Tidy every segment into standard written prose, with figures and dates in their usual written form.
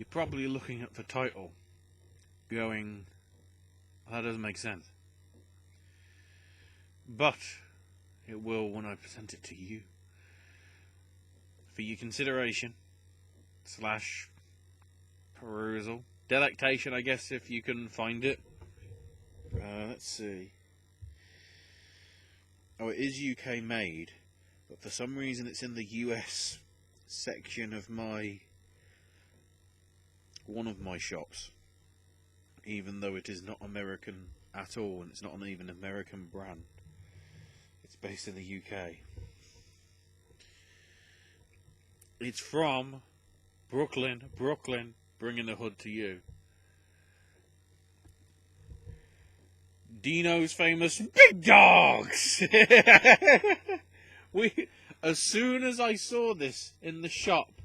you're probably looking at the title going, that doesn't make sense. But it will when I present it to you for your consideration / perusal, delectation, I guess, if you can find it. Let's see. Oh, it is UK made, but for some reason it's in the US section of one of my shops, even though it is not American at all, and it's not even an American brand. It's based in the UK. It's from Brooklyn, bringing the hood to you. Dino's famous big dogs. As soon as I saw this in the shop,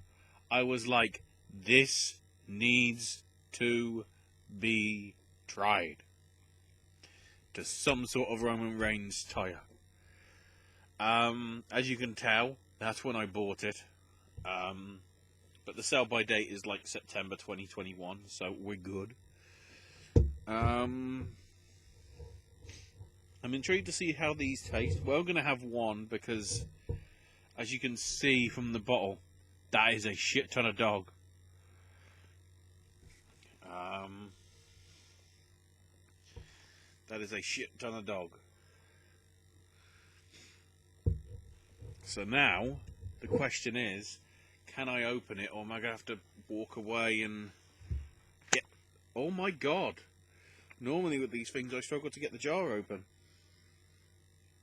I was like, this needs to be tried to some sort of Roman Reigns tire. As you can tell, that's when I bought it. But the sell by date is like September 2021, so we're good. I'm intrigued to see how these taste. We're going to have one because, as you can see from the bottle, that is a shit ton of dog. That is a shit ton of dog. So now, the question is, can I open it, or am I going to have to walk away and get... Oh my god! Normally with these things I struggle to get the jar open.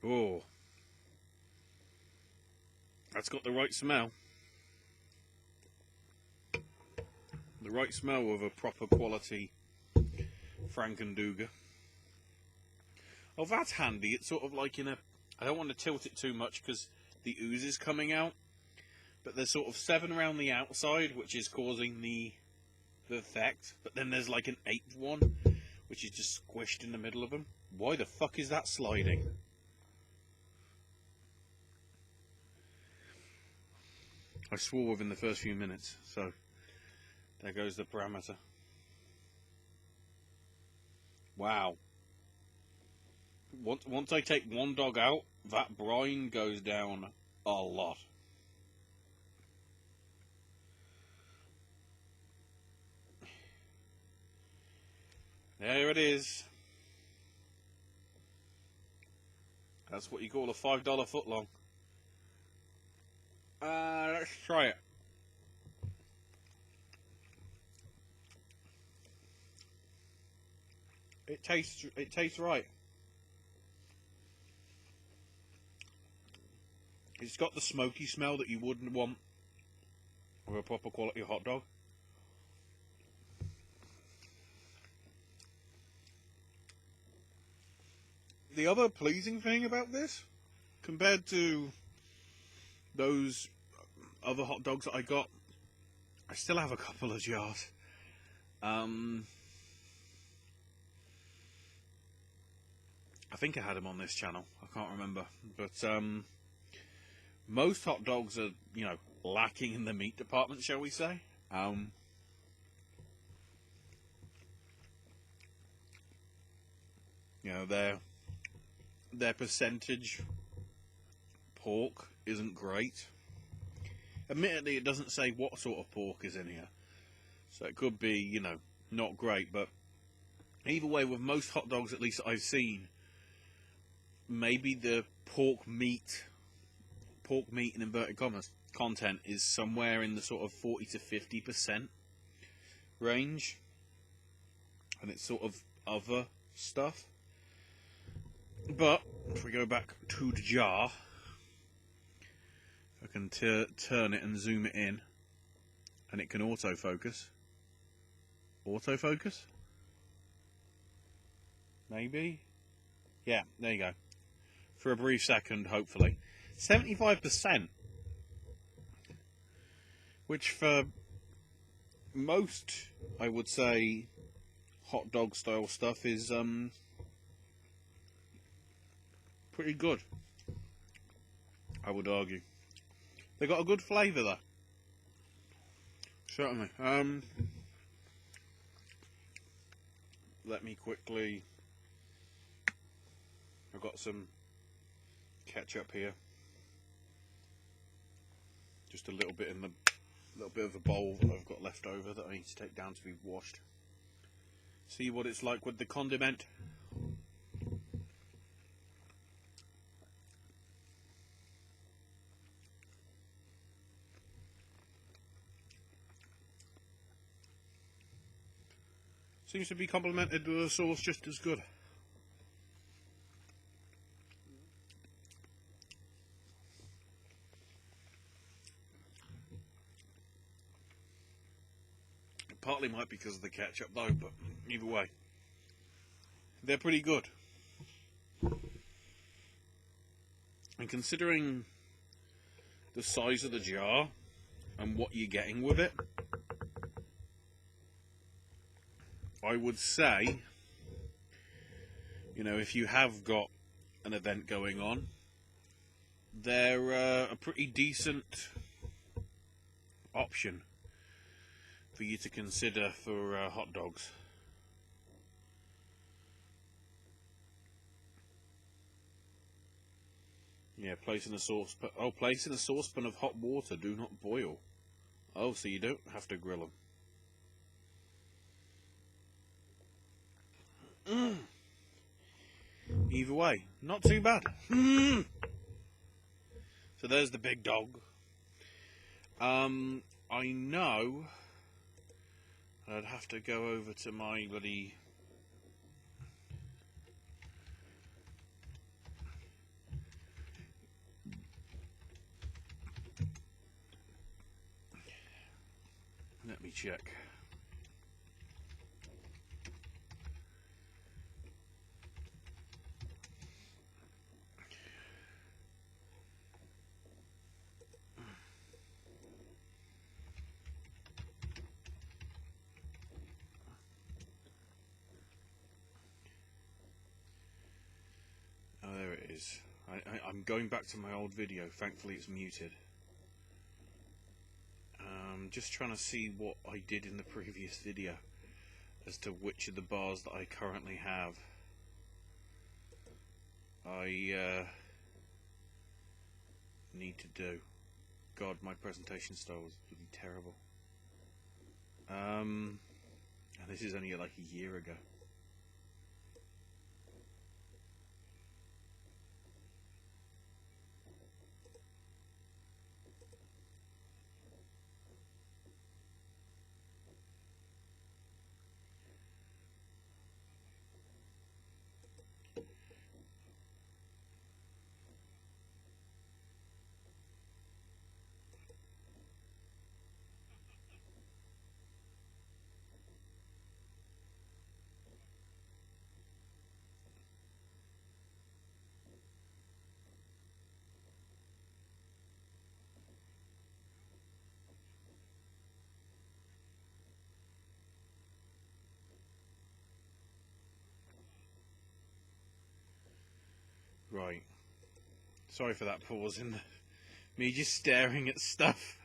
Oh. That's got the right smell. The right smell of a proper quality Frankenduga. Oh, that's handy. It's sort of like in a... I don't want to tilt it too much because the ooze is coming out. But there's sort of 7 around the outside, which is causing the effect. But then there's like an 8th one, which is just squished in the middle of them. Why the fuck is that sliding? I swore within the first few minutes, so there goes the parameter. Wow. Once I take one dog out, that brine goes down a lot. There it is. That's what you call a $5 footlong. Let's try it. It tastes right. It's got the smoky smell that you wouldn't want with a proper quality hot dog. The other pleasing thing about this, compared to those other hot dogs that I got, I still have a couple of jars. I think I had them on this channel. I can't remember. But most hot dogs are, you know, lacking in the meat department, shall we say. You know, their percentage pork isn't great. Admittedly, it doesn't say what sort of pork is in here, so it could be, you know, not great. But either way, with most hot dogs, at least I've seen, maybe the pork meat in inverted commas content is somewhere in the sort of 40 to 50% range, and it's sort of other stuff. But if we go back to the jar, I can turn it and zoom it in, and it can autofocus. Autofocus? Maybe? Yeah, there you go. For a brief second, hopefully. 75%. Which for most, I would say, hot dog style stuff is pretty good, I would argue. They got a good flavour though. Certainly. let me quickly... I've got some ketchup here. Just a little bit in the of a bowl that I've got left over that I need to take down to be washed. See what it's like with the condiment. Seems to be complemented with a sauce just as good. It partly might be because of the ketchup though, but either way, they're pretty good. And considering the size of the jar and what you're getting with it, I would say, you know, if you have got an event going on, they're a pretty decent option for you to consider for hot dogs. Yeah, place in a saucepan. Oh, place in a saucepan of hot water. Do not boil. Oh, so you don't have to grill them. Either way, not too bad. So there's the big dog. I know I'd have to go over to my bloody... Let me check. Oh, there it is. I'm going back to my old video. Thankfully it's muted. Just trying to see what I did in the previous video as to which of the bars that I currently have I need to do. God, my presentation style was really terrible. And this is only like a year ago. Right. Sorry for that pause in me just staring at stuff.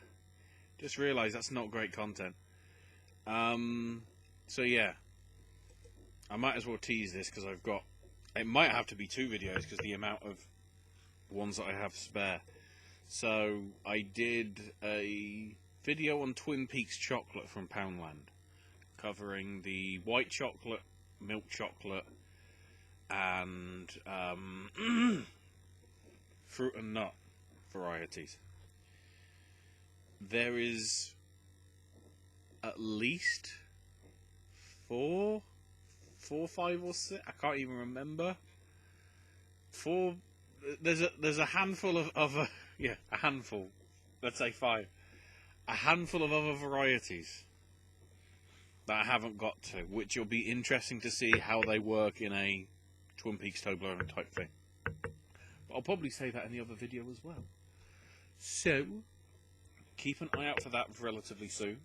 Just realised that's not great content. So yeah, I might as well tease this because I've got... It might have to be 2 videos because the amount of ones that I have spare. So I did a video on Twin Peaks chocolate from Poundland, covering the white chocolate, milk chocolate, and fruit and nut varieties. There is at least 4, 5 or 6. I can't even remember. 4. There's a handful of yeah, a handful. Let's say 5. A handful of other varieties that I haven't got to, which will be interesting to see how they work in a Twin Peaks Toblerone type thing. But I'll probably say that in the other video as well. So keep an eye out for that relatively soon.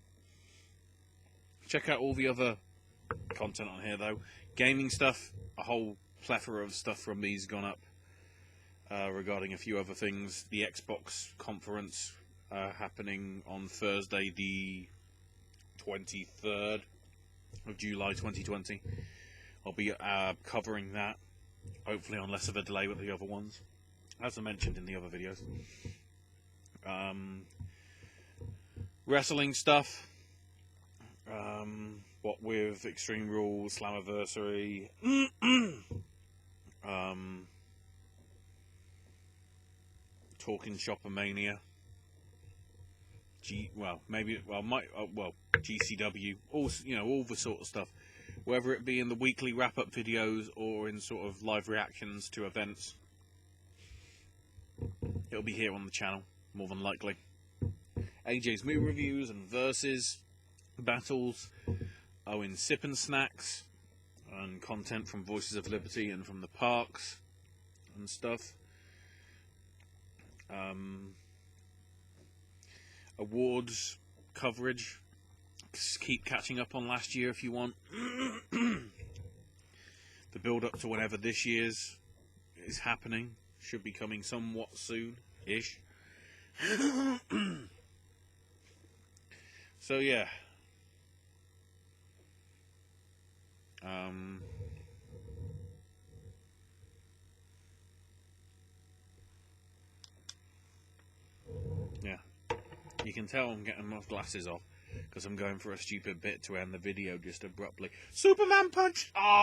Check out all the other content on here though. Gaming stuff, a whole plethora of stuff from me's gone up regarding a few other things. The Xbox conference happening on Thursday the 23rd of July 2020. I'll be covering that, hopefully on less of a delay with the other ones, as I mentioned in the other videos. Wrestling stuff, what with Extreme Rules, Slammiversary, Talking Shopper Mania, GCW, all the sort of stuff, whether it be in the weekly wrap-up videos or in sort of live reactions to events. It'll be here on the channel, more than likely. AJ's movie reviews and versus battles, Owen's sip and snacks, and content from Voices of Liberty and from the parks and stuff. Awards coverage. Just keep catching up on last year if you want. The build up to whenever this year's is happening should be coming somewhat soon-ish. So yeah. Yeah. You can tell I'm getting my glasses off because I'm going for a stupid bit to end the video just abruptly. Superman punch! Oh!